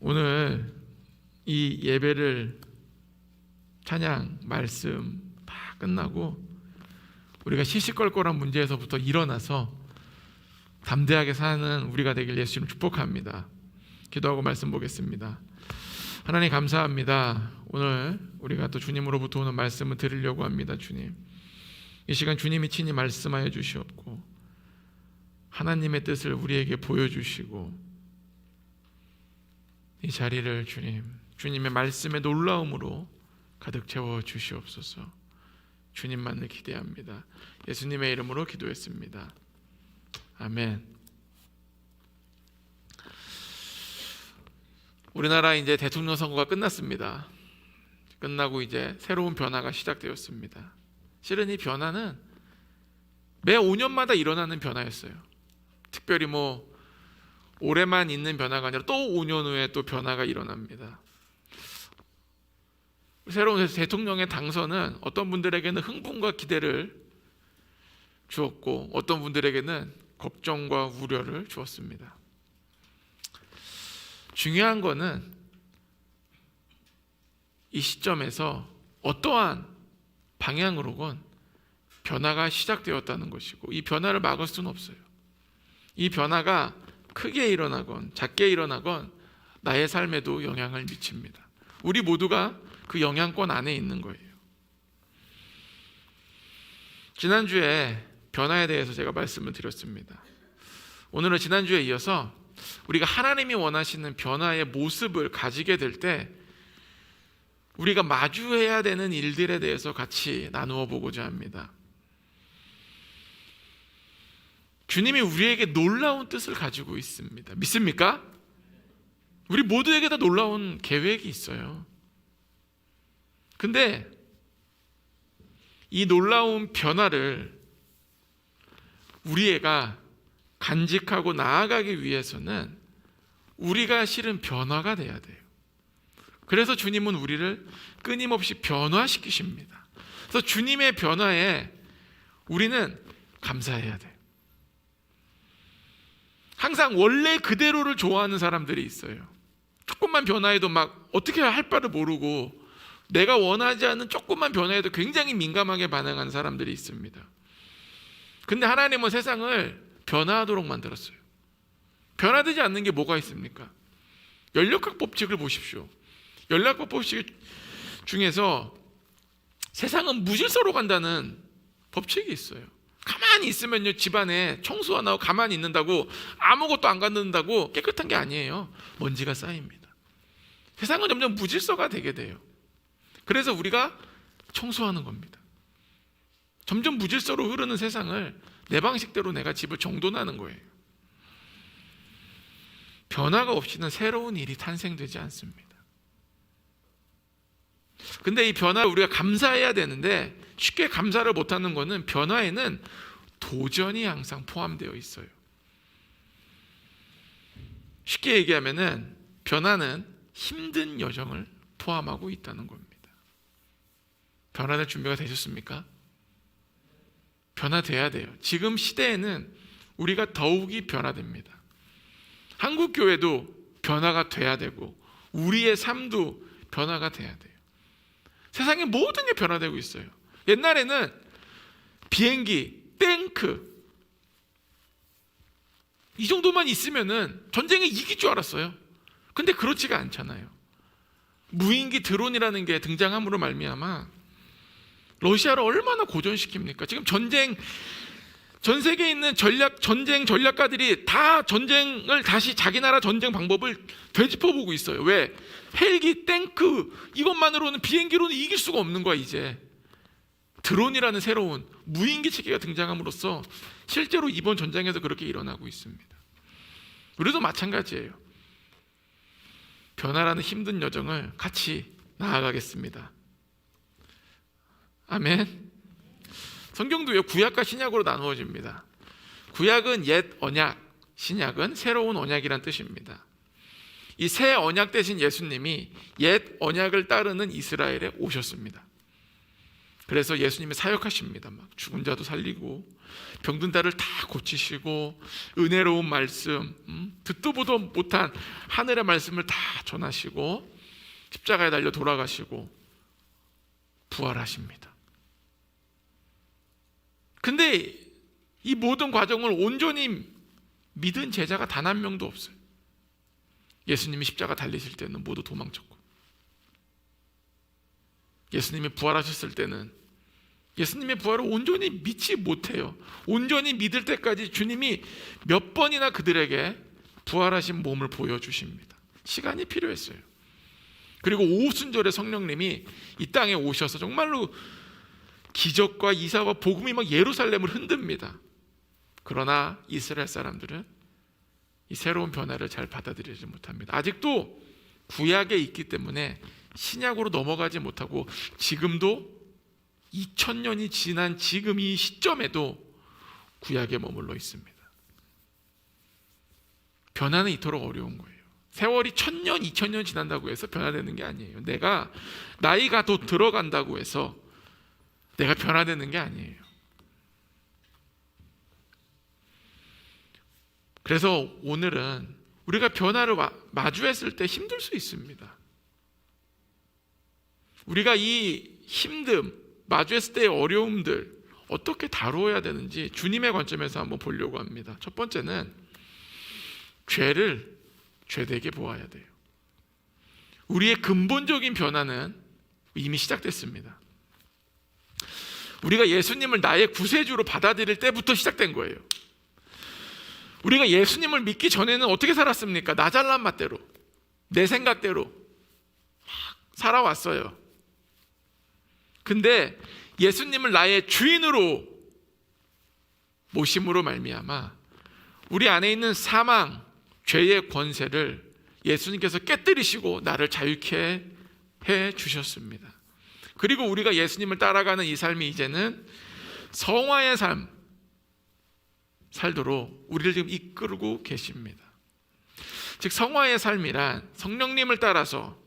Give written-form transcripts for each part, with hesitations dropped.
오늘 이 예배를 찬양, 말씀 다 끝나고 우리가 시시껄껄한 문제에서부터 일어나서 담대하게 사는 우리가 되길 예수님 축복합니다. 기도하고 말씀 보겠습니다. 하나님 감사합니다. 오늘 우리가 또 주님으로부터 오는 말씀을 들으려고 합니다. 주님, 이 시간 주님이 친히 말씀하여 주시옵고 하나님의 뜻을 우리에게 보여주시고 이 자리를 주님의 말씀의 놀라움으로 가득 채워 주시옵소서. 주님만을 기대합니다. 예수님의 이름으로 기도했습니다. 아멘. 우리나라 이제 대통령 선거가 끝났습니다. 끝나고 이제 새로운 변화가 시작되었습니다. 실은 이 변화는 매 5년마다 일어나는 변화였어요. 특별히 올해만 있는 변화가 아니라 또 5년 후에 또 변화가 일어납니다. 새로운 대통령의 당선은 어떤 분들에게는 흥분과 기대를 주었고 어떤 분들에게는 걱정과 우려를 주었습니다. 중요한 거는 이 시점에서 어떠한 방향으로건 변화가 시작되었다는 것이고 이 변화를 막을 수는 없어요. 이 변화가 크게 일어나건 작게 일어나건 나의 삶에도 영향을 미칩니다. 우리 모두가 그 영향권 안에 있는 거예요. 지난주에 변화에 대해서 제가 말씀을 드렸습니다. 오늘은 지난주에 이어서 우리가 하나님이 원하시는 변화의 모습을 가지게 될 때 우리가 마주해야 되는 일들에 대해서 같이 나누어 보고자 합니다. 주님이 우리에게 놀라운 뜻을 가지고 있습니다. 믿습니까? 우리 모두에게 다 놀라운 계획이 있어요. 근데 이 놀라운 변화를 우리가 간직하고 나아가기 위해서는 우리가 실은 변화가 돼야 돼요. 그래서 주님은 우리를 끊임없이 변화시키십니다. 그래서 주님의 변화에 우리는 감사해야 돼요. 항상 원래 그대로를 좋아하는 사람들이 있어요. 조금만 변화해도 막 어떻게 할 바를 모르고 내가 원하지 않는 조금만 변화해도 굉장히 민감하게 반응하는 사람들이 있습니다. 근데 하나님은 세상을 변화하도록 만들었어요. 변화되지 않는 게 뭐가 있습니까? 연력학 법칙을 보십시오. 연력학 법칙 중에서 세상은 무질서로 간다는 법칙이 있어요. 가만히 있으면요, 집안에 청소 안 하고 가만히 있는다고 아무것도 안 갖는다고 깨끗한 게 아니에요. 먼지가 쌓입니다. 세상은 점점 무질서가 되게 돼요. 그래서 우리가 청소하는 겁니다. 점점 무질서로 흐르는 세상을 내 방식대로 내가 집을 정돈하는 거예요. 변화가 없이는 새로운 일이 탄생되지 않습니다. 근데 이 변화를 우리가 감사해야 되는데 쉽게 감사를 못하는 것은 변화에는 도전이 항상 포함되어 있어요. 쉽게 얘기하면은 변화는 힘든 여정을 포함하고 있다는 겁니다. 변화될 준비가 되셨습니까? 변화돼야 돼요. 지금 시대에는 우리가 더욱이 변화됩니다. 한국 교회도 변화가 돼야 되고 우리의 삶도 변화가 돼야 돼요. 세상의 모든 게 변화되고 있어요. 옛날에는 비행기, 탱크 이 정도만 있으면은 전쟁에 이길 줄 알았어요. 근데 그렇지가 않잖아요. 무인기 드론이라는 게 등장함으로 말미암아 러시아를 얼마나 고전시킵니까? 지금 전 세계에 있는 전쟁 전략가들이 다 전쟁을 다시 자기 나라 전쟁 방법을 되짚어보고 있어요. 왜? 헬기, 탱크 이것만으로는 비행기로는 이길 수가 없는 거야. 이제 드론이라는 새로운 무인기 체계가 등장함으로써 실제로 이번 전쟁에서 그렇게 일어나고 있습니다. 우리도 마찬가지예요. 변화라는 힘든 여정을 같이 나아가겠습니다. 아멘. 성경도요, 구약과 신약으로 나누어집니다. 구약은 옛 언약, 신약은 새로운 언약이란 뜻입니다. 이 새 언약 대신 예수님이 옛 언약을 따르는 이스라엘에 오셨습니다. 그래서 예수님이 사역하십니다. 막 죽은 자도 살리고 병든 자를 다 고치시고 은혜로운 말씀, 듣도 보도 못한 하늘의 말씀을 다 전하시고 십자가에 달려 돌아가시고 부활하십니다. 근데 이 모든 과정을 온전히 믿은 제자가 단 한 명도 없어요. 예수님이 십자가 달리실 때는 모두 도망쳤고, 예수님이 부활하셨을 때는 예수님의 부활을 온전히 믿지 못해요. 온전히 믿을 때까지 주님이 몇 번이나 그들에게 부활하신 몸을 보여주십니다. 시간이 필요했어요. 그리고 오순절에 성령님이 이 땅에 오셔서 정말로 기적과 이사와 복음이 막 예루살렘을 흔듭니다. 그러나 이스라엘 사람들은 이 새로운 변화를 잘 받아들이지 못합니다. 아직도 구약에 있기 때문에 신약으로 넘어가지 못하고 지금도 2000년이 지난 지금 이 시점에도 구약에 머물러 있습니다. 변화는 이토록 어려운 거예요. 세월이 1000년, 2000년 지난다고 해서 변화되는 게 아니에요. 내가 나이가 더 들어간다고 해서 내가 변화되는 게 아니에요. 그래서 오늘은 우리가 변화를 마주했을 때 힘들 수 있습니다. 우리가 이 힘듦, 마주했을 때의 어려움들 어떻게 다루어야 되는지 주님의 관점에서 한번 보려고 합니다. 첫 번째는 죄를 죄되게 보아야 돼요. 우리의 근본적인 변화는 이미 시작됐습니다. 우리가 예수님을 나의 구세주로 받아들일 때부터 시작된 거예요. 우리가 예수님을 믿기 전에는 어떻게 살았습니까? 나 잘난 맛대로, 내 생각대로 살아왔어요. 근데 예수님을 나의 주인으로 모심으로 말미암아 우리 안에 있는 사망, 죄의 권세를 예수님께서 깨뜨리시고 나를 자유케 해 주셨습니다. 그리고 우리가 예수님을 따라가는 이 삶이 이제는 성화의 삶 살도록 우리를 지금 이끌고 계십니다. 즉 성화의 삶이란 성령님을 따라서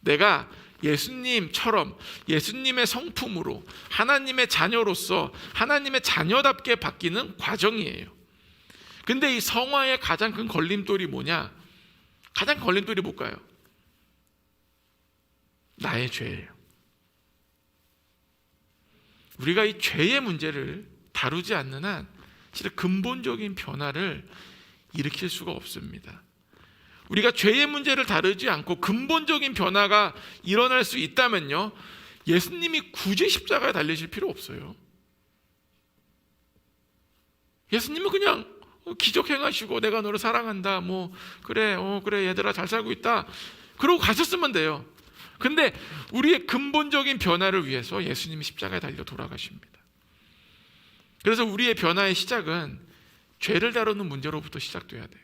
내가 예수님처럼 예수님의 성품으로 하나님의 자녀로서 하나님의 자녀답게 바뀌는 과정이에요. 근데 이 성화의 가장 큰 걸림돌이 뭐냐? 가장 큰 걸림돌이 뭘까요? 나의 죄예요. 우리가 이 죄의 문제를 다루지 않는 한 실은 근본적인 변화를 일으킬 수가 없습니다. 우리가 죄의 문제를 다루지 않고 근본적인 변화가 일어날 수 있다면요, 예수님이 굳이 십자가에 달리실 필요 없어요. 예수님은 그냥 기적 행하시고 내가 너를 사랑한다, 그래 얘들아 잘 살고 있다, 그러고 가셨으면 돼요. 근데 우리의 근본적인 변화를 위해서 예수님이 십자가에 달려 돌아가십니다. 그래서 우리의 변화의 시작은 죄를 다루는 문제로부터 시작돼야 돼요.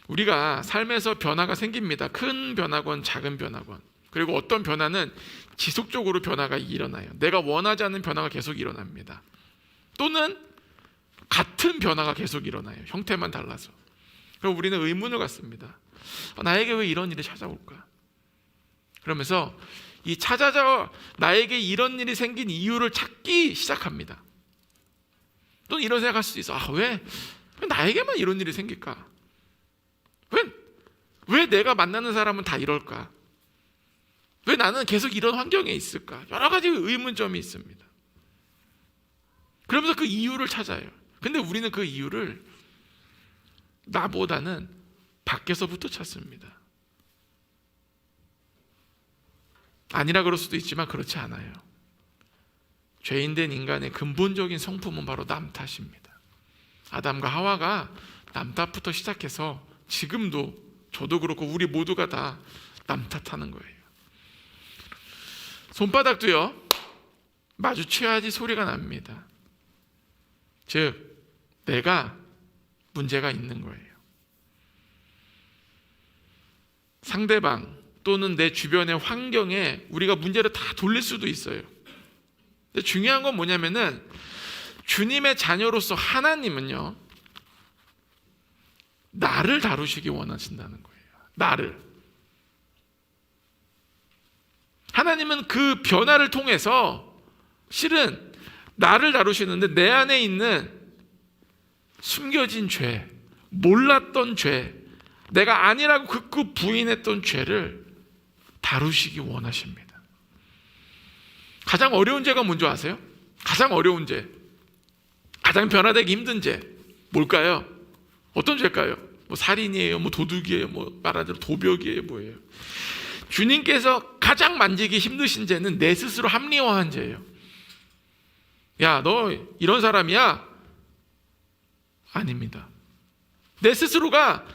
우리가 삶에서 변화가 생깁니다. 큰 변화건 작은 변화건. 그리고 어떤 변화는 지속적으로 변화가 일어나요. 내가 원하지 않는 변화가 계속 일어납니다. 또는 같은 변화가 계속 일어나요. 형태만 달라서. 그럼 우리는 의문을 갖습니다. 나에게 왜 이런 일이 찾아올까? 그러면서 이 찾아져 나에게 이런 일이 생긴 이유를 찾기 시작합니다. 또는 이런 생각할 수도 있어. 왜 나에게만 이런 일이 생길까? 왜 내가 만나는 사람은 다 이럴까? 왜 나는 계속 이런 환경에 있을까? 여러 가지 의문점이 있습니다. 그러면서 그 이유를 찾아요. 근데 우리는 그 이유를 나보다는 밖에서부터 찾습니다. 아니라 그럴 수도 있지만 그렇지 않아요. 죄인된 인간의 근본적인 성품은 바로 남 탓입니다. 아담과 하와가 남 탓부터 시작해서 지금도 저도 그렇고 우리 모두가 다 남 탓하는 거예요. 손바닥도요, 마주쳐야지 소리가 납니다. 즉 내가 문제가 있는 거예요. 상대방 또는 내 주변의 환경에 우리가 문제를 다 돌릴 수도 있어요. 근데 중요한 건 뭐냐면은 주님의 자녀로서 하나님은요, 나를 다루시기 원하신다는 거예요. 나를. 하나님은 그 변화를 통해서 실은 나를 다루시는데 내 안에 있는 숨겨진 죄, 몰랐던 죄, 내가 아니라고 극구 부인했던 죄를 다루시기 원하십니다. 가장 어려운 죄가 뭔지 아세요? 가장 어려운 죄, 가장 변화되기 힘든 죄 뭘까요? 어떤 죄일까요? 뭐 살인이에요, 뭐 도둑이에요, 뭐 말하자면 도벽이에요, 뭐예요? 주님께서 가장 만지기 힘드신 죄는 내 스스로 합리화한 죄예요. 야, 너 이런 사람이야? 아닙니다. 내 스스로가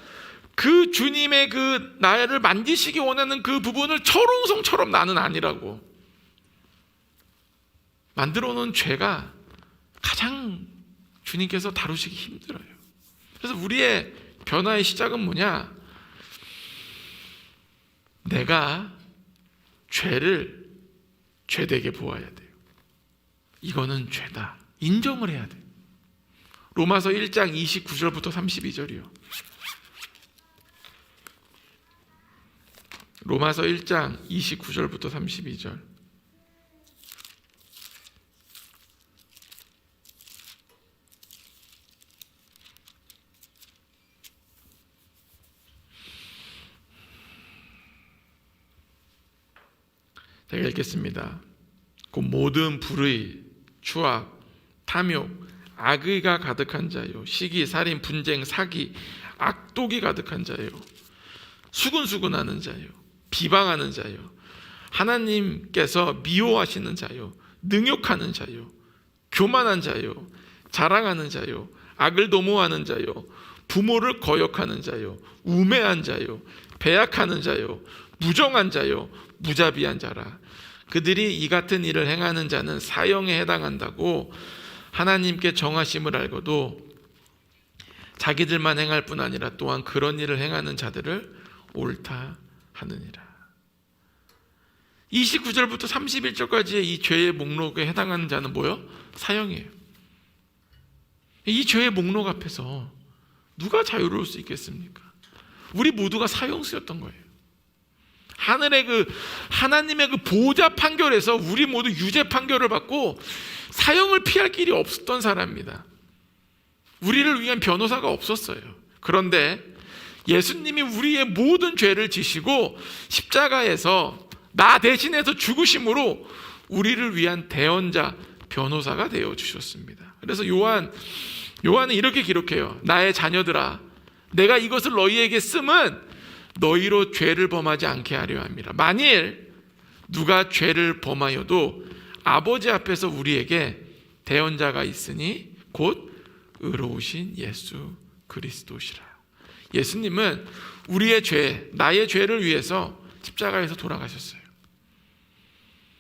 그 주님의 그 나를 만지시기 원하는 그 부분을 철옹성처럼 나는 아니라고 만들어 놓은 죄가 가장 주님께서 다루시기 힘들어요. 그래서 우리의 변화의 시작은 뭐냐? 내가 죄를 죄되게 보아야 돼요. 이거는 죄다. 인정을 해야 돼요. 로마서 1장 29절부터 32절이요. 로마서 1장 29절부터 32절. 제가 읽겠습니다. 그 모든 불의, 추악, 탐욕, 악의가 가득한 자요, 시기, 살인, 분쟁, 사기, 악독이 가득한 자요, 수근수근하는 자요, 비방하는 자요, 하나님께서 미워하시는 자요, 능욕하는 자요, 교만한 자요, 자랑하는 자요, 악을 도모하는 자요, 부모를 거역하는 자요, 우매한 자요, 배약하는 자요, 무정한 자요, 무자비한 자라. 그들이 이 같은 일을 행하는 자는 사형에 해당한다고 하나님께 정하심을 알고도 자기들만 행할 뿐 아니라 또한 그런 일을 행하는 자들을 옳다 하느니라. 29절부터 31절까지의 이 죄의 목록에 해당하는 자는 뭐예요? 사형이에요. 이 죄의 목록 앞에서 누가 자유로울 수 있겠습니까? 우리 모두가 사형수였던 거예요. 하늘의 하나님의 보호자 판결에서 우리 모두 유죄 판결을 받고 사형을 피할 길이 없었던 사람입니다. 우리를 위한 변호사가 없었어요. 그런데 예수님이 우리의 모든 죄를 지시고 십자가에서 나 대신해서 죽으심으로 우리를 위한 대언자, 변호사가 되어 주셨습니다. 그래서 요한은 이렇게 기록해요. 나의 자녀들아, 내가 이것을 너희에게 쓰면 너희로 죄를 범하지 않게 하려 함이라. 만일 누가 죄를 범하여도 아버지 앞에서 우리에게 대언자가 있으니 곧 의로우신 예수 그리스도시라. 예수님은 우리의 죄, 나의 죄를 위해서 십자가에서 돌아가셨어요.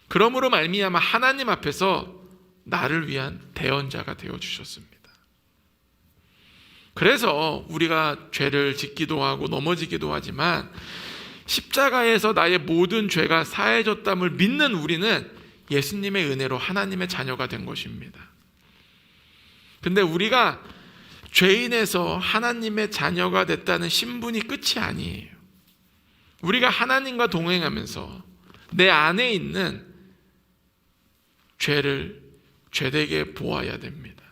그러므로 말미암아 하나님 앞에서 나를 위한 대언자가 되어 주셨습니다. 그래서 우리가 죄를 짓기도 하고 넘어지기도 하지만 십자가에서 나의 모든 죄가 사해졌담을 믿는 우리는 예수님의 은혜로 하나님의 자녀가 된 것입니다. 근데 우리가 죄인에서 하나님의 자녀가 됐다는 신분이 끝이 아니에요. 우리가 하나님과 동행하면서 내 안에 있는 죄를 죄되게 보아야 됩니다.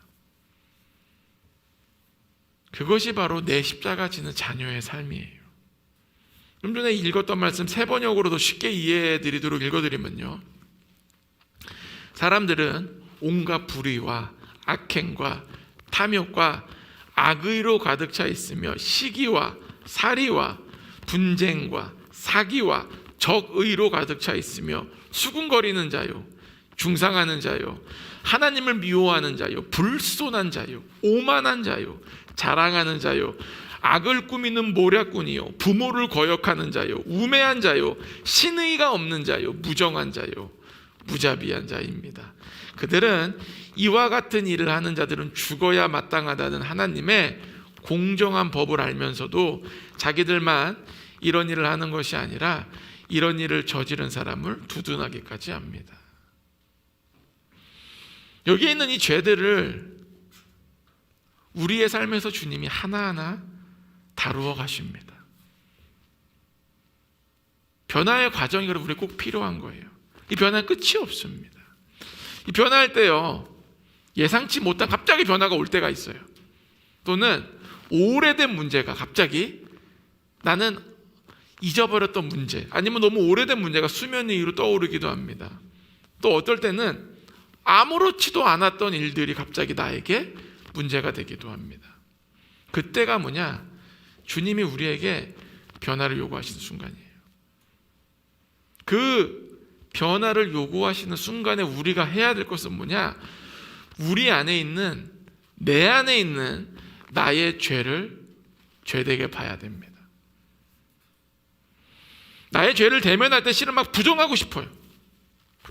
그것이 바로 내 십자가 지는 자녀의 삶이에요. 좀 전에 읽었던 말씀 세 번역으로도 쉽게 이해해 드리도록 읽어드리면요, 사람들은 온갖 불의와 악행과 탐욕과 악의로 가득 차 있으며 시기와 살이와 분쟁과 사기와 적의로 가득 차 있으며 수군거리는 자요, 중상하는 자요, 하나님을 미워하는 자요, 불손한 자요, 오만한 자요, 자랑하는 자요, 악을 꾸미는 모략꾼이요, 부모를 거역하는 자요, 우매한 자요, 신의가 없는 자요, 무정한 자요, 무자비한 자입니다. 그들은 이와 같은 일을 하는 자들은 죽어야 마땅하다는 하나님의 공정한 법을 알면서도 자기들만 이런 일을 하는 것이 아니라 이런 일을 저지른 사람을 두둔하기까지 합니다. 여기에 있는 이 죄들을 우리의 삶에서 주님이 하나하나 다루어 가십니다. 변화의 과정이 우리 꼭 필요한 거예요. 이 변화는 끝이 없습니다. 이 변화할 때요, 예상치 못한 갑자기 변화가 올 때가 있어요. 또는 오래된 문제가 갑자기 나는 잊어버렸던 문제, 아니면 너무 오래된 문제가 수면 위로 떠오르기도 합니다. 또 어떨 때는 아무렇지도 않았던 일들이 갑자기 나에게 문제가 되기도 합니다. 그때가 뭐냐? 주님이 우리에게 변화를 요구하시는 순간이에요. 그 변화를 요구하시는 순간에 우리가 해야 될 것은 뭐냐? 우리 안에 있는, 내 안에 있는 나의 죄를 죄되게 봐야 됩니다. 나의 죄를 대면할 때 실은 막 부정하고 싶어요.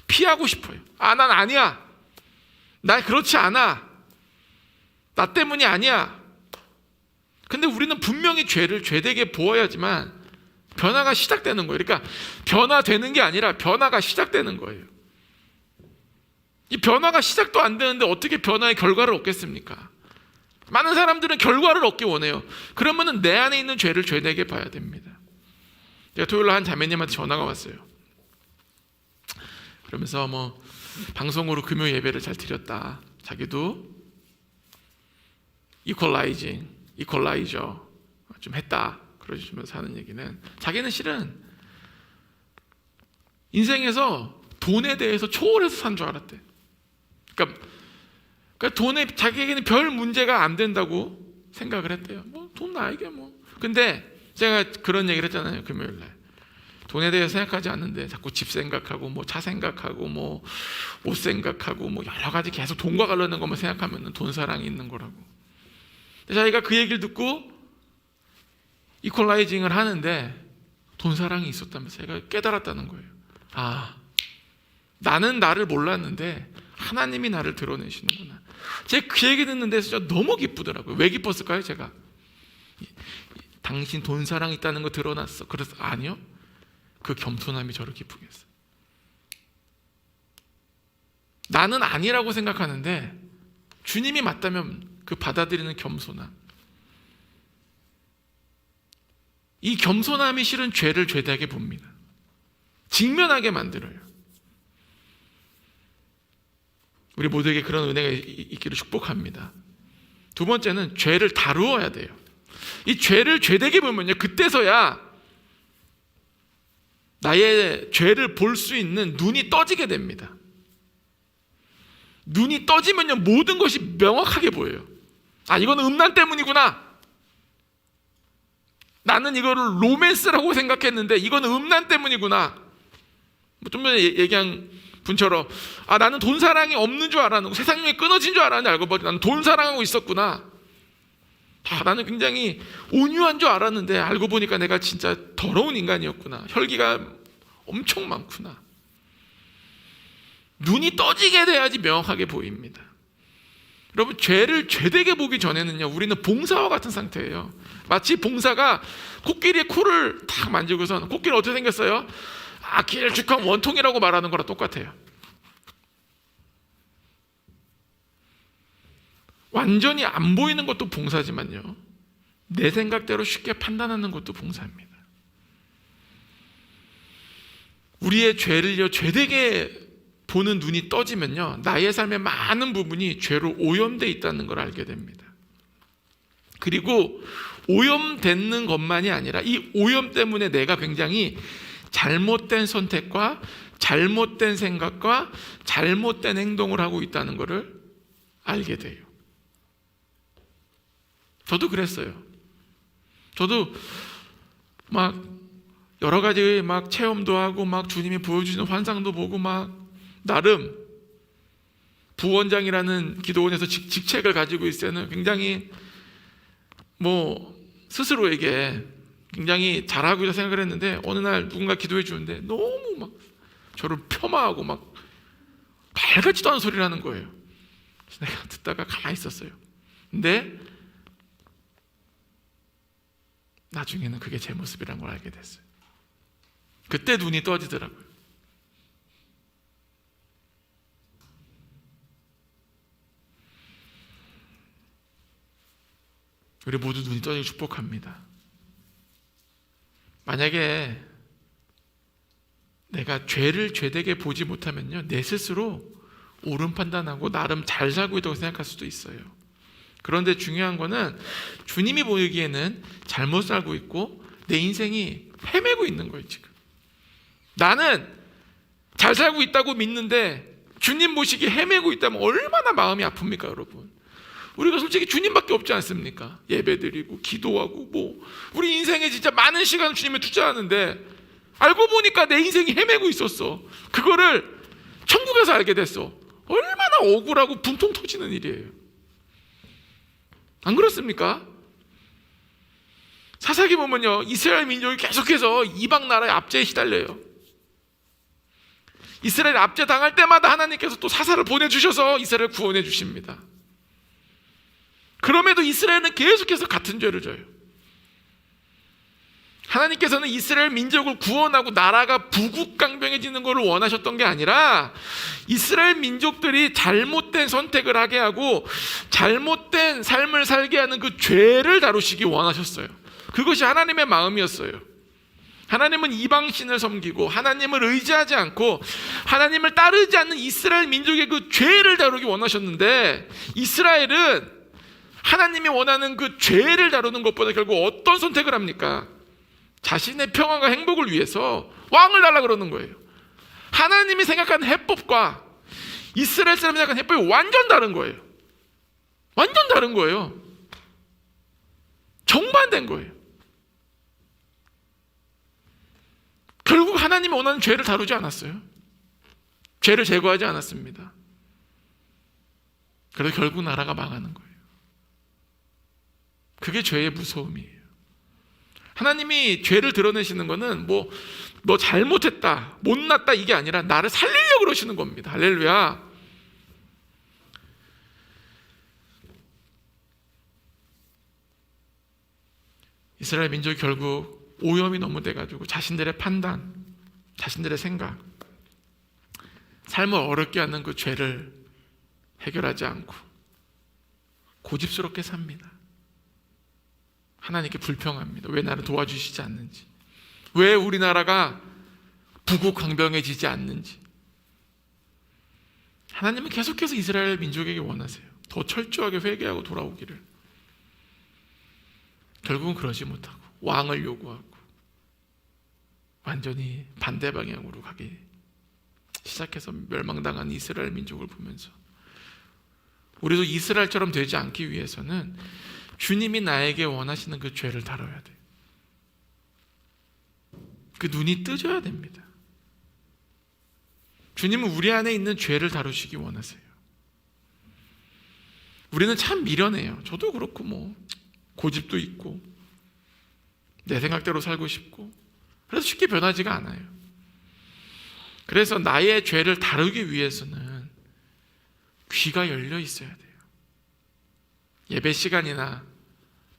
피하고 싶어요. 난 아니야. 나 그렇지 않아. 나 때문이 아니야. 근데 우리는 분명히 죄를 죄되게 보아야지만 변화가 시작되는 거예요. 그러니까 변화되는 게 아니라 변화가 시작되는 거예요. 이 변화가 시작도 안 되는데 어떻게 변화의 결과를 얻겠습니까? 많은 사람들은 결과를 얻기 원해요. 그러면은 내 안에 있는 죄를 죄되게 봐야 됩니다. 제가 토요일날 한 자매님한테 전화가 왔어요. 그러면서 방송으로 금요 예배를 잘 드렸다. 자기도 이퀄라이저 좀 했다. 그러시면서 하는 얘기는, 자기는 실은 인생에서 돈에 대해서 초월해서 산 줄 알았대. 그러니까 돈에 자기에게는 별 문제가 안 된다고 생각을 했대요. 돈 나에게 근데 제가 그런 얘기를 했잖아요, 금요일날. 돈에 대해서 생각하지 않는데 자꾸 집 생각하고 차 생각하고 옷 생각하고 여러 가지 계속 돈과 관련된 것만 생각하면 돈 사랑이 있는 거라고. 자기가 그 얘기를 듣고 이퀄라이징을 하는데 돈 사랑이 있었다면서 제가 깨달았다는 거예요. 나는 나를 몰랐는데 하나님이 나를 드러내시는구나. 제가 그 얘기 듣는데 진짜 너무 기쁘더라고요. 왜 기뻤을까요? 제가 당신 돈 사랑 있다는 거 드러났어. 그래서 아니요, 그 겸손함이 저를 기쁘게 했어요. 나는 아니라고 생각하는데 주님이 맞다면 그 받아들이는 겸손함, 이 겸손함이 실은 죄를 죄되게 봅니다. 직면하게 만들어요. 우리 모두에게 그런 은혜가 있기를 축복합니다. 두 번째는 죄를 다루어야 돼요. 이 죄를 죄되게 보면요, 그때서야 나의 죄를 볼 수 있는 눈이 떠지게 됩니다. 눈이 떠지면요, 모든 것이 명확하게 보여요. 이건 음란 때문이구나. 나는 이거를 로맨스라고 생각했는데 이건 음란 때문이구나. 좀 전에 얘기한 분처럼 나는 돈 사랑이 없는 줄 알았는데, 세상에 끊어진 줄 알았는데 알고 보니 나는 돈 사랑하고 있었구나. 나는 굉장히 온유한 줄 알았는데 알고 보니까 내가 진짜 더러운 인간이었구나. 혈기가 엄청 많구나. 눈이 떠지게 돼야지 명확하게 보입니다. 여러분, 죄를 죄되게 보기 전에는요, 우리는 봉사와 같은 상태예요. 마치 봉사가 코끼리의 코를 탁 만지고선, 코끼리 어떻게 생겼어요? 길쭉한 원통이라고 말하는 거랑 똑같아요. 완전히 안 보이는 것도 봉사지만요, 내 생각대로 쉽게 판단하는 것도 봉사입니다. 우리의 죄를요, 죄되게 보는 눈이 떠지면요, 나의 삶의 많은 부분이 죄로 오염되어 있다는 걸 알게 됩니다. 그리고 오염되는 것만이 아니라 이 오염 때문에 내가 굉장히 잘못된 선택과 잘못된 생각과 잘못된 행동을 하고 있다는 것을 알게 돼요. 저도 그랬어요. 저도 여러 가지 체험도 하고 주님이 보여주시는 환상도 보고 나름 부원장이라는 기도원에서 직책을 가지고 있을 때는 굉장히 스스로에게 굉장히 잘하고 있다 생각을 했는데, 어느 날 누군가 기도해 주는데 너무 저를 폄하하고 밝지도 않은 소리를 하는 거예요. 그래서 내가 듣다가 가만히 있었어요. 근데 나중에는 그게 제 모습이란 걸 알게 됐어요. 그때 눈이 떠지더라고요. 우리 모두 눈이 떠지기 축복합니다. 만약에 내가 죄를 죄되게 보지 못하면요, 내 스스로 옳은 판단하고 나름 잘 살고 있다고 생각할 수도 있어요. 그런데 중요한 거는 주님이 보기에는 잘못 살고 있고 내 인생이 헤매고 있는 거예요. 지금 나는 잘 살고 있다고 믿는데 주님 보시기에 헤매고 있다면 얼마나 마음이 아픕니까, 여러분? 우리가 솔직히 주님밖에 없지 않습니까? 예배드리고 기도하고 우리 인생에 진짜 많은 시간을 주님에 투자하는데 알고 보니까 내 인생이 헤매고 있었어. 그거를 천국에서 알게 됐어. 얼마나 억울하고 분통 터지는 일이에요. 안 그렇습니까? 사사기 보면요, 이스라엘 민족이 계속해서 이방 나라의 압제에 시달려요. 이스라엘 압제 당할 때마다 하나님께서 또 사사를 보내주셔서 이스라엘을 구원해 주십니다. 그럼에도 이스라엘은 계속해서 같은 죄를 져요. 하나님께서는 이스라엘 민족을 구원하고 나라가 부국강병해지는 것을 원하셨던 게 아니라 이스라엘 민족들이 잘못된 선택을 하게 하고 잘못된 삶을 살게 하는 그 죄를 다루시기 원하셨어요. 그것이 하나님의 마음이었어요. 하나님은 이방신을 섬기고 하나님을 의지하지 않고 하나님을 따르지 않는 이스라엘 민족의 그 죄를 다루기 원하셨는데 이스라엘은 하나님이 원하는 그 죄를 다루는 것보다 결국 어떤 선택을 합니까? 자신의 평안과 행복을 위해서 왕을 달라 그러는 거예요. 하나님이 생각하는 해법과 이스라엘 사람이 생각하는 해법이 완전 다른 거예요. 완전 다른 거예요. 정반대인 거예요. 결국 하나님이 원하는 죄를 다루지 않았어요. 죄를 제거하지 않았습니다. 그래서 결국 나라가 망하는 거예요. 그게 죄의 무서움이에요. 하나님이 죄를 드러내시는 거는 너 잘못했다, 못났다 이게 아니라 나를 살리려고 그러시는 겁니다. 할렐루야. 이스라엘 민족이 결국 오염이 너무 돼가지고 자신들의 판단, 자신들의 생각, 삶을 어렵게 하는 그 죄를 해결하지 않고 고집스럽게 삽니다. 하나님께 불평합니다. 왜 나를 도와주시지 않는지, 왜 우리나라가 부국강병해지지 않는지. 하나님은 계속해서 이스라엘 민족에게 원하세요. 더 철저하게 회개하고 돌아오기를. 결국은 그러지 못하고 왕을 요구하고 완전히 반대 방향으로 가기 시작해서 멸망당한 이스라엘 민족을 보면서 우리도 이스라엘처럼 되지 않기 위해서는 주님이 나에게 원하시는 그 죄를 다뤄야 돼요. 그 눈이 뜨져야 됩니다. 주님은 우리 안에 있는 죄를 다루시기 원하세요. 우리는 참 미련해요. 저도 그렇고 고집도 있고 내 생각대로 살고 싶고 그래서 쉽게 변하지가 않아요. 그래서 나의 죄를 다루기 위해서는 귀가 열려 있어야 돼요. 예배 시간이나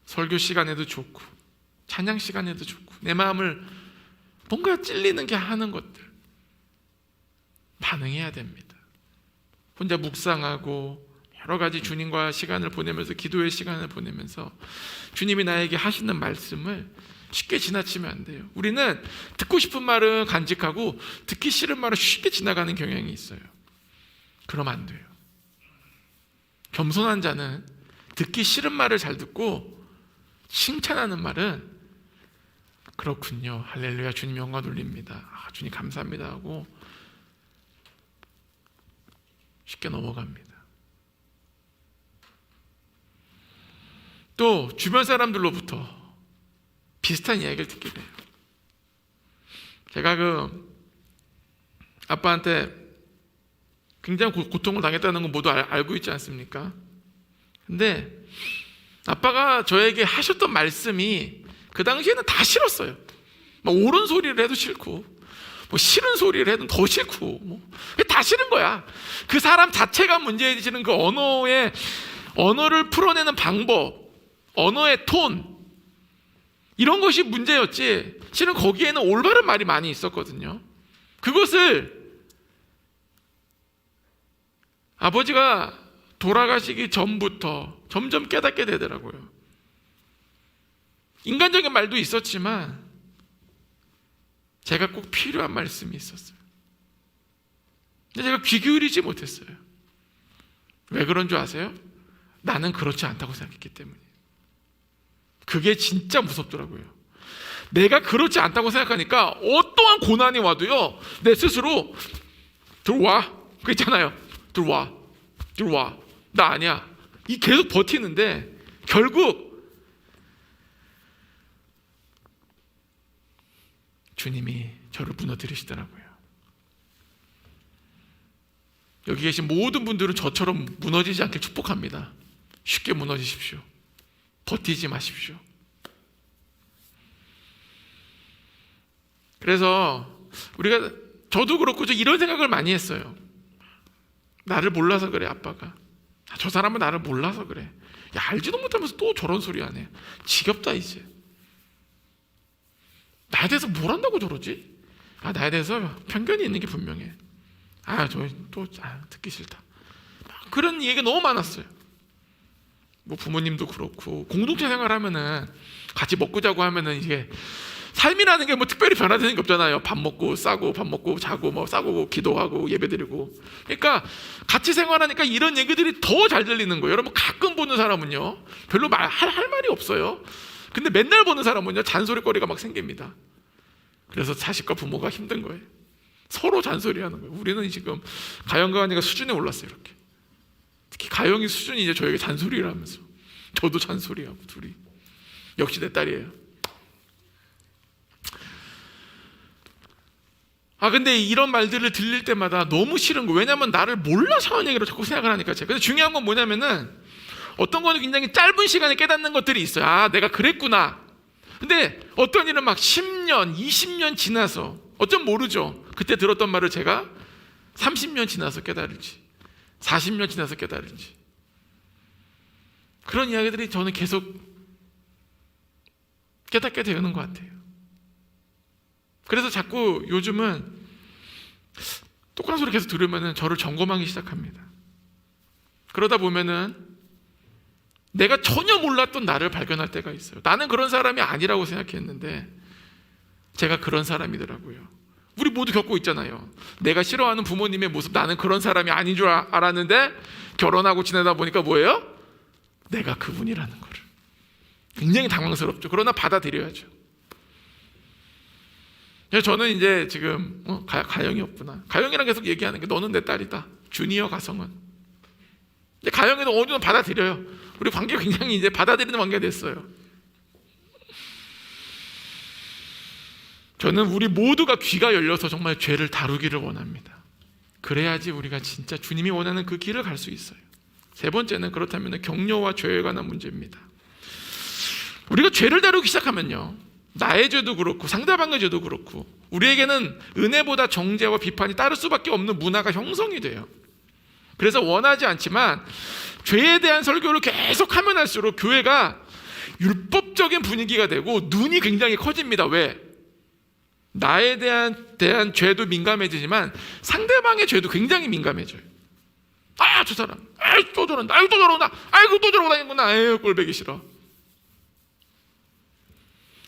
설교 시간에도 좋고 찬양 시간에도 좋고 내 마음을 뭔가 찔리는 게 하는 것들 반응해야 됩니다. 혼자 묵상하고 여러 가지 주님과 시간을 보내면서 기도의 시간을 보내면서 주님이 나에게 하시는 말씀을 쉽게 지나치면 안 돼요. 우리는 듣고 싶은 말은 간직하고 듣기 싫은 말은 쉽게 지나가는 경향이 있어요. 그러면 안 돼요. 겸손한 자는 듣기 싫은 말을 잘 듣고 칭찬하는 말은 그렇군요, 할렐루야, 주님 영광 돌립니다, 주님 감사합니다 하고 쉽게 넘어갑니다. 또 주변 사람들로부터 비슷한 이야기를 듣게 돼요. 제가 아빠한테 굉장히 고통을 당했다는 건 모두 알고 있지 않습니까? 근데 아빠가 저에게 하셨던 말씀이 그 당시에는 다 싫었어요. 옳은 소리를 해도 싫고 싫은 소리를 해도 더 싫고 다 싫은 거야. 그 사람 자체가 문제되시는 그 언어를 풀어내는 방법, 언어의 톤 이런 것이 문제였지 실은 거기에는 올바른 말이 많이 있었거든요. 그것을 아버지가 돌아가시기 전부터 점점 깨닫게 되더라고요. 인간적인 말도 있었지만 제가 꼭 필요한 말씀이 있었어요. 근데 제가 귀 기울이지 못했어요. 왜 그런 줄 아세요? 나는 그렇지 않다고 생각했기 때문이에요. 그게 진짜 무섭더라고요. 내가 그렇지 않다고 생각하니까 어떠한 고난이 와도요, 내 스스로 들어와, 그 있잖아요. 들어와. 나 아니야. 이 계속 버티는데 결국 주님이 저를 무너뜨리시더라고요. 여기 계신 모든 분들은 저처럼 무너지지 않길 축복합니다. 쉽게 무너지십시오. 버티지 마십시오. 그래서 저도 그렇고 이런 생각을 많이 했어요. 나를 몰라서 그래, 아빠가. 저 사람은 나를 몰라서 그래. 야, 알지도 못하면서 또 저런 소리 하네. 지겹다 이제. 나에 대해서 뭘 안다고 저러지? 나에 대해서 편견이 있는 게 분명해. 듣기 싫다. 그런 얘기가 너무 많았어요. 뭐 부모님도 그렇고, 공동체 생활하면은 같이 먹고 자고 하면은 이게 삶이라는 게 뭐 특별히 변화되는 게 없잖아요. 밥 먹고 싸고, 밥 먹고 자고, 뭐 싸고 기도하고 예배드리고. 그러니까 같이 생활하니까 이런 얘기들이 더 잘 들리는 거예요. 여러분, 가끔 보는 사람은요 별로 할 말이 없어요. 근데 맨날 보는 사람은요 잔소리거리가 막 생깁니다. 그래서 자식과 부모가 힘든 거예요. 서로 잔소리하는 거예요. 우리는 지금 가영과 언니가 수준에 올랐어요. 이렇게 특히 가영이 수준이 이제 저에게 잔소리를 하면서, 저도 잔소리하고, 둘이. 역시 내 딸이에요. 근데 이런 말들을 들릴 때마다 너무 싫은 거예요. 왜냐하면 나를 몰라서 하는 얘기를 자꾸 생각을 하니까 제가. 근데 중요한 건 뭐냐면은, 어떤 거는 굉장히 짧은 시간에 깨닫는 것들이 있어요. 내가 그랬구나. 근데 어떤 일은 막 10년, 20년 지나서, 어쩜 모르죠. 그때 들었던 말을 제가 30년 지나서 깨달을지, 40년 지나서 깨달을지. 그런 이야기들이 저는 계속 깨닫게 되는 것 같아요. 그래서 자꾸 요즘은 똑같은 소리 계속 들으면 저를 점검하기 시작합니다. 그러다 보면은 내가 전혀 몰랐던 나를 발견할 때가 있어요. 나는 그런 사람이 아니라고 생각했는데 제가 그런 사람이더라고요. 우리 모두 겪고 있잖아요. 내가 싫어하는 부모님의 모습, 나는 그런 사람이 아닌 줄 알았는데 결혼하고 지내다 보니까 뭐예요? 내가 그분이라는 거를. 굉장히 당황스럽죠. 그러나 받아들여야죠. 저는 이제 지금 가영이 없구나. 가영이랑 계속 얘기하는 게, 너는 내 딸이다. 주니어 가성은. 이제 가영이는 어느 정도 받아들여요. 우리 관계가 굉장히 이제 받아들이는 관계가 됐어요. 저는 우리 모두가 귀가 열려서 정말 죄를 다루기를 원합니다. 그래야지 우리가 진짜 주님이 원하는 그 길을 갈 수 있어요. 세 번째는 그렇다면 격려와 죄에 관한 문제입니다. 우리가 죄를 다루기 시작하면요, 나의 죄도 그렇고 상대방의 죄도 그렇고 우리에게는 은혜보다 정죄와 비판이 따를 수밖에 없는 문화가 형성이 돼요. 그래서 원하지 않지만 죄에 대한 설교를 계속하면 할수록 교회가 율법적인 분위기가 되고 눈이 굉장히 커집니다. 왜? 나에 대한 죄도 민감해지지만 상대방의 죄도 굉장히 민감해져요. 저 사람, 또 저런다, 또 저런다, 또 저러고 다니는구나, 꼴보기 싫어.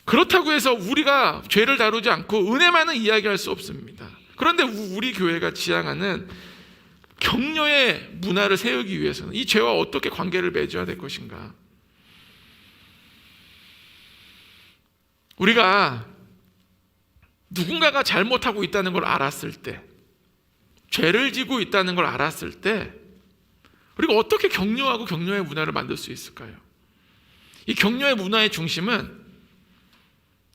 그렇다고 해서 우리가 죄를 다루지 않고 은혜만은 이야기할 수 없습니다. 그런데 우리 교회가 지향하는 격려의 문화를 세우기 위해서는 이 죄와 어떻게 관계를 맺어야 될 것인가? 우리가 누군가가 잘못하고 있다는 걸 알았을 때, 죄를 지고 있다는 걸 알았을 때 우리가 어떻게 격려하고 격려의 문화를 만들 수 있을까요? 이 격려의 문화의 중심은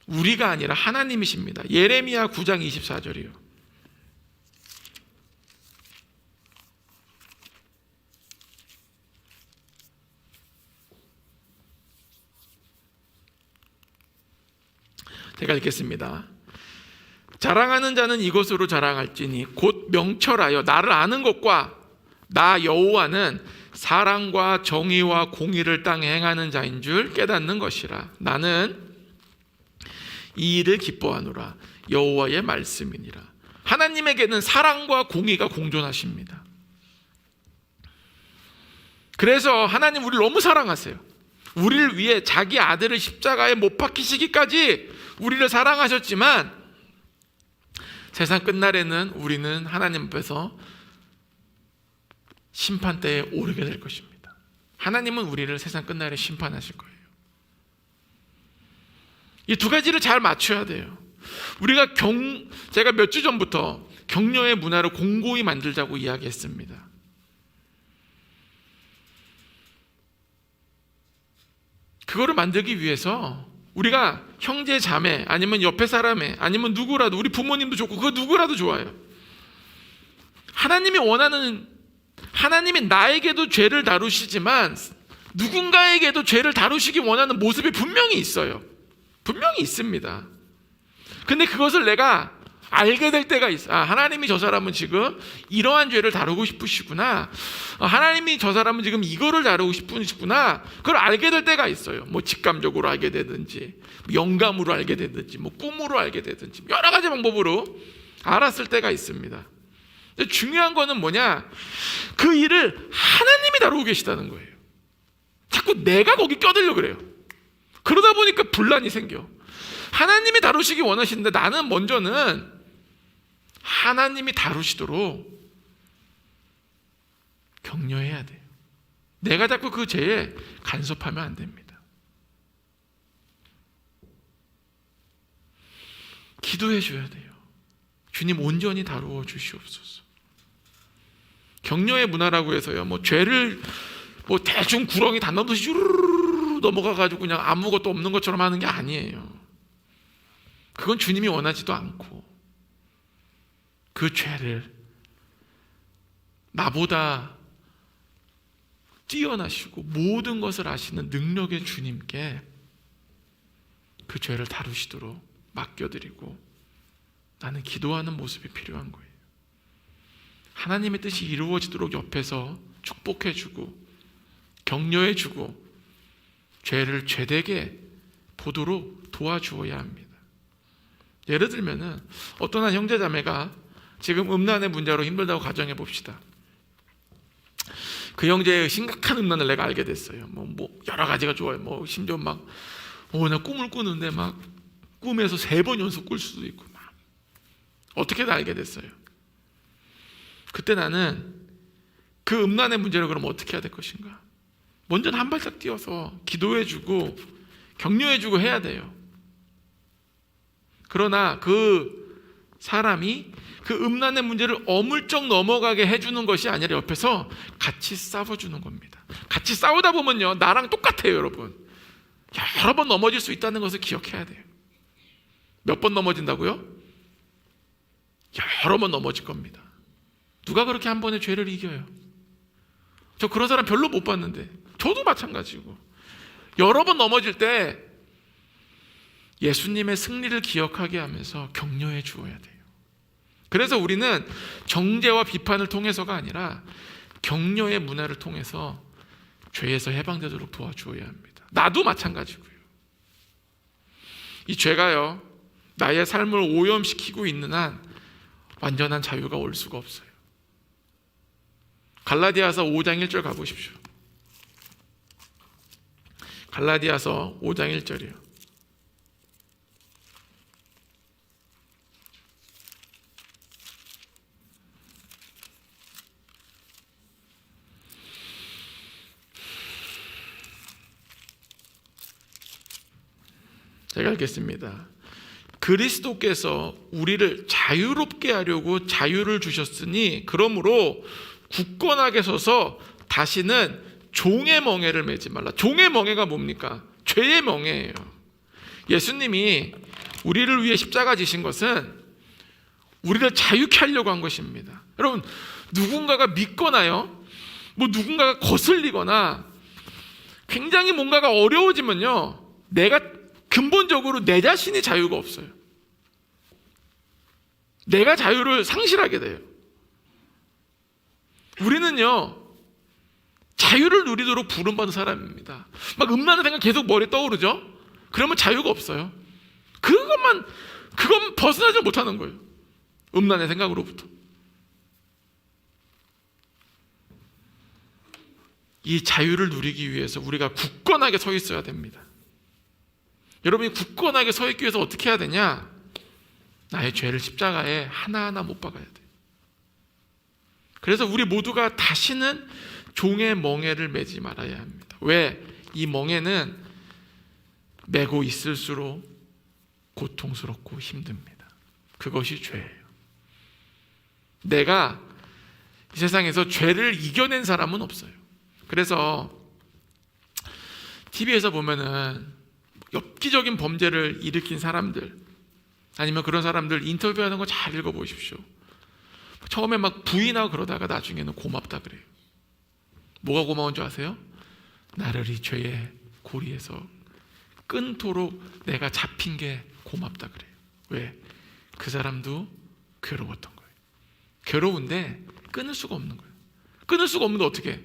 우리가 아니라 하나님이십니다. 예레미야 9장 24절이요. 제가 읽겠습니다. 자랑하는 자는 이것으로 자랑할지니 곧 명철하여 나를 아는 것과 나 여호와는 사랑과 정의와 공의를 땅에 행하는 자인 줄 깨닫는 것이라. 나는 이 일을 기뻐하노라. 여호와의 말씀이니라. 하나님에게는 사랑과 공의가 공존하십니다. 그래서 하나님 우리를 너무 사랑하세요. 우리를 위해 자기 아들을 십자가에 못 박히시기까지 우리를 사랑하셨지만 세상 끝날에는 우리는 하나님 앞에서 심판대에 오르게 될 것입니다. 하나님은 우리를 세상 끝날에 심판하실 거예요. 이 두 가지를 잘 맞춰야 돼요. 우리가 제가 몇 주 전부터 격려의 문화를 공고히 만들자고 이야기했습니다. 그거를 만들기 위해서 우리가 형제 자매 아니면 옆에 사람에 아니면 누구라도, 우리 부모님도 좋고 그 누구라도 좋아요. 하나님이 나에게도 죄를 다루시지만 누군가에게도 죄를 다루시기 원하는 모습이 분명히 있어요. 분명히 있습니다. 근데 그것을 내가 알게 될 때가 있어. 하나님이 저 사람은 지금 이러한 죄를 다루고 싶으시구나. 하나님이 저 사람은 지금 이거를 다루고 싶으시구나. 그걸 알게 될 때가 있어요. 뭐 직감적으로 알게 되든지, 영감으로 알게 되든지, 뭐 꿈으로 알게 되든지, 여러 가지 방법으로 알았을 때가 있습니다. 근데 중요한 거는 뭐냐? 그 일을 하나님이 다루고 계시다는 거예요. 자꾸 내가 거기 껴들려고 그래요. 그러다 보니까 분란이 생겨. 하나님이 다루시기 원하시는데 나는 먼저는 하나님이 다루시도록 격려해야 돼요. 내가 자꾸 그 죄에 간섭하면 안 됩니다. 기도해 줘야 돼요. 주님 온전히 다루어 주시옵소서. 격려의 문화라고 해서요, 뭐 죄를 뭐 대충 구렁이 다 넘듯이 쭈르르르 넘어가가지고 그냥 아무것도 없는 것처럼 하는 게 아니에요. 그건 주님이 원하지도 않고, 그 죄를 나보다 뛰어나시고 모든 것을 아시는 능력의 주님께 그 죄를 다루시도록 맡겨드리고 나는 기도하는 모습이 필요한 거예요. 하나님의 뜻이 이루어지도록 옆에서 축복해주고 격려해주고 죄를 죄되게 보도록 도와주어야 합니다. 예를 들면은 어떤 한 형제자매가 지금 음란의 문제로 힘들다고 가정해 봅시다. 그 형제의 심각한 음란을 내가 알게 됐어요. 뭐 여러 가지가 좋아요. 뭐 심지어 막 나 꿈을 꾸는데 막 꿈에서 3번 연속 꿀 수도 있고 막 어떻게든 알게 됐어요. 그때 나는 그 음란의 문제를 그럼 어떻게 해야 될 것인가? 먼저 한 발짝 뛰어서 기도해주고 격려해주고 해야 돼요. 그러나 그 사람이 그 음란의 문제를 어물쩍 넘어가게 해주는 것이 아니라 옆에서 같이 싸워주는 겁니다. 같이 싸우다 보면요, 나랑 똑같아요, 여러분. 여러 번 넘어질 수 있다는 것을 기억해야 돼요. 몇 번 넘어진다고요? 여러 번 넘어질 겁니다. 누가 그렇게 한 번에 죄를 이겨요? 저 그런 사람 별로 못 봤는데, 저도 마찬가지고. 여러 번 넘어질 때 예수님의 승리를 기억하게 하면서 격려해 주어야 돼요. 그래서 우리는 정죄와 비판을 통해서가 아니라 격려의 문화를 통해서 죄에서 해방되도록 도와주어야 합니다. 나도 마찬가지고요. 이 죄가요, 나의 삶을 오염시키고 있는 한 완전한 자유가 올 수가 없어요. 갈라디아서 5장 1절 가보십시오. 갈라디아서 5장 1절이요. 제가 읽겠습니다. 그리스도께서 우리를 자유롭게 하려고 자유를 주셨으니 그러므로 굳건하게 서서 다시는 종의 멍에를 매지 말라. 종의 멍에가 뭡니까? 죄의 멍에예요. 예수님이 우리를 위해 십자가 지신 것은 우리를 자유케 하려고 한 것입니다. 여러분, 누군가가 믿거나요, 뭐 누군가가 거슬리거나 굉장히 뭔가가 어려워지면요, 내가 근본적으로 내 자신이 자유가 없어요. 내가 자유를 상실하게 돼요. 우리는요, 자유를 누리도록 부름받은 사람입니다. 막 음란한 생각 계속 머리에 떠오르죠? 그러면 자유가 없어요. 그건 벗어나지 못하는 거예요. 음란의 생각으로부터. 이 자유를 누리기 위해서 우리가 굳건하게 서 있어야 됩니다. 여러분이 굳건하게 서 있기 위해서 어떻게 해야 되냐? 나의 죄를 십자가에 하나하나 못 박아야 돼요. 그래서 우리 모두가 다시는 종의 멍에를 매지 말아야 합니다. 왜? 이 멍에는 매고 있을수록 고통스럽고 힘듭니다. 그것이 죄예요. 내가 이 세상에서 죄를 이겨낸 사람은 없어요. 그래서 TV에서 보면은 엽기적인 범죄를 일으킨 사람들, 아니면 그런 사람들 인터뷰하는 거 잘 읽어보십시오. 처음에 막 부인하고 그러다가 나중에는 고맙다 그래요. 뭐가 고마운 줄 아세요? 나를 이 죄의 고리에서 끊도록 내가 잡힌 게 고맙다 그래요. 왜? 그 사람도 괴로웠던 거예요. 괴로운데 끊을 수가 없는 거예요. 끊을 수가 없는데 어떻게?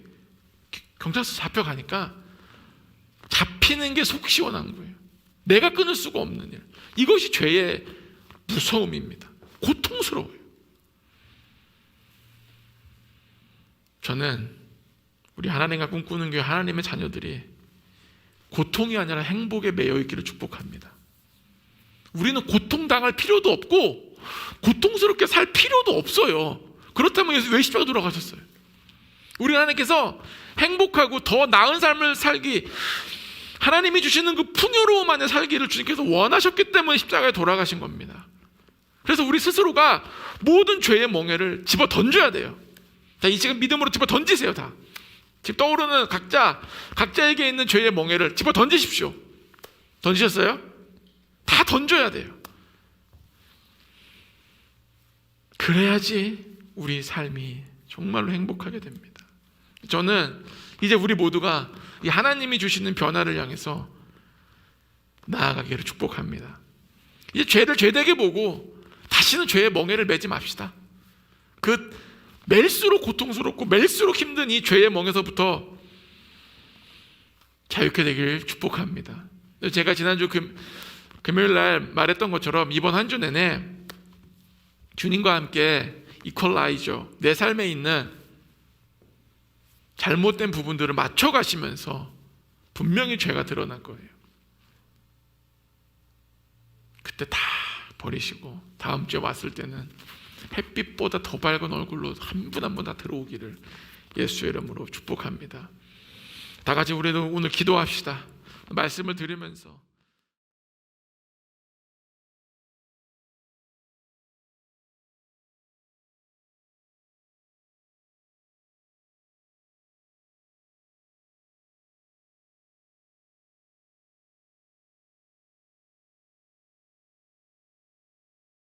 경찰서 잡혀가니까 잡히는 게 속 시원한 거예요. 내가 끊을 수가 없는 일. 이것이 죄의 무서움입니다. 고통스러워요. 저는 우리 하나님과 꿈꾸는 교회 하나님의 자녀들이 고통이 아니라 행복에 매여 있기를 축복합니다. 우리는 고통당할 필요도 없고 고통스럽게 살 필요도 없어요. 그렇다면 예수 왜 십자가 돌아가셨어요? 우리 하나님께서 행복하고 더 나은 삶을 살기, 하나님이 주시는 그 풍요로움 안에 살기를 주님께서 원하셨기 때문에 십자가에 돌아가신 겁니다. 그래서 우리 스스로가 모든 죄의 멍에를 집어 던져야 돼요. 자, 이 지금 믿음으로 집어 던지세요. 다 지금 떠오르는 각자에게 있는 죄의 멍에를 집어 던지십시오. 던지셨어요? 다 던져야 돼요. 그래야지 우리 삶이 정말로 행복하게 됩니다. 저는 이제 우리 모두가 이 하나님이 주시는 변화를 향해서 나아가기를 축복합니다. 이제 죄를 죄되게 보고 다시는 죄의 멍에를 매지 맙시다. 그 맬수록 고통스럽고 맬수록 힘든 이 죄의 멍에서부터 자유케 되길 축복합니다. 제가 지난주 금요일 날 말했던 것처럼 이번 한 주 내내 주님과 함께 이퀄라이저, 내 삶에 있는 잘못된 부분들을 맞춰가시면서 분명히 죄가 드러날 거예요. 그때 다 버리시고 다음 주에 왔을 때는 햇빛보다 더 밝은 얼굴로 한 분 한 분 다 들어오기를 예수의 이름으로 축복합니다. 다 같이 우리도 오늘 기도합시다. 말씀을 들으면서